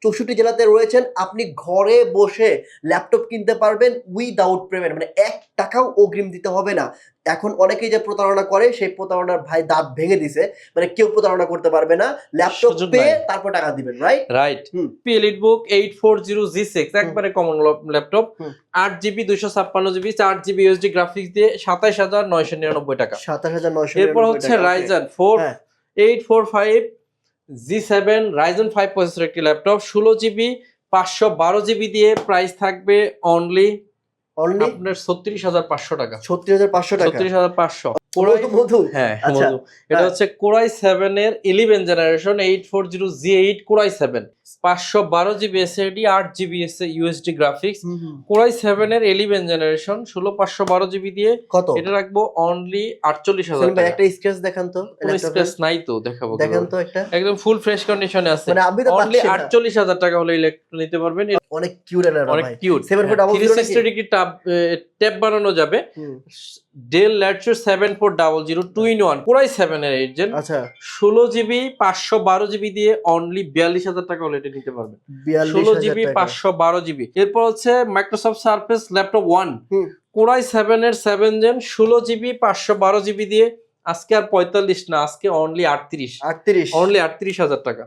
64 জেলাতে রয়েছেন, আপনি ঘরে বসে ল্যাপটপ কিনতে পারবেন উইদাউট পেমেন্ট, মানে 1 টাকাও অগ্রিম দিতে হবে না। এখন অনেকেই যে প্রতারণা করে, সেই প্রতারণার ভাই দাঁত ভেঙে দিছে, মানে কেউ প্রতারণা করতে পারবে না, ল্যাপটপ সুযোগ পেয়ে নাই। তারপর টাকা দিবেন, রাইট? রাইট। হুম। এলিটবুক 840G6 একবারে কমন ল্যাপটপ, হুম। 8GB 256GB 4GB USD graphics দিয়ে 27999 টাকা। 27,999 এরপর হচ্ছে টাকা, ওকে। রাইজেন হ্যাঁ। 4845G7 রাইজেন 5 প্রসেসর একটি ল্যাপটপ, 16GB 512GB দিয়ে প্রাইস থাকবে অনলি আপনার 36,500 টাকা। 36,500 টাকা। 36,500। মধু। হ্যাঁ, আচ্ছা। মধু। এটা হচ্ছে কোরাই 7 এর 11 generation 840G8 core i 7 512GB SSD 8GB USD graphics. Core i 7 এর 11 জেনারেশন 16512GB দিয়ে কত? এটা রাখবো অনলি 48,000 সেলিম ভাই টাকা। একটা স্ক্র্যাচ দেখান তো, কোনো স্ক্র্যাচ নাই তো, দেখাবো দেখান কিভাবে? তো একটা। একদম ফুল ফ্রেশ কন্ডিশনে আছে। মানে আমি তো অনলি পাচ্ছি না। 48,000 টাকা হলে ইলেকট্রন নিতে পারবেন। অনেক কিউট এর অনেক ভাই। কিউট। 7400 360 ডিগ্রি ট্যাব বানানো যাবে। ডেল ল্যাটচার 7400 2 in 1 কোরাই 7 এর 8 জেন। আচ্ছা। 16GB 512GB দিয়ে অনলি 42,000 টাকা হলে এটা নিতে পারবেন। 16GB 512GB। এরপর হচ্ছে মাইক্রোসফট সারফেস ল্যাপটপ 1 কোরাই 7 এর 7 জেন 16GB 512GB দিয়ে আজকে আর 45 না, আজকে অনলি 38 অনলি 38,000 টাকা।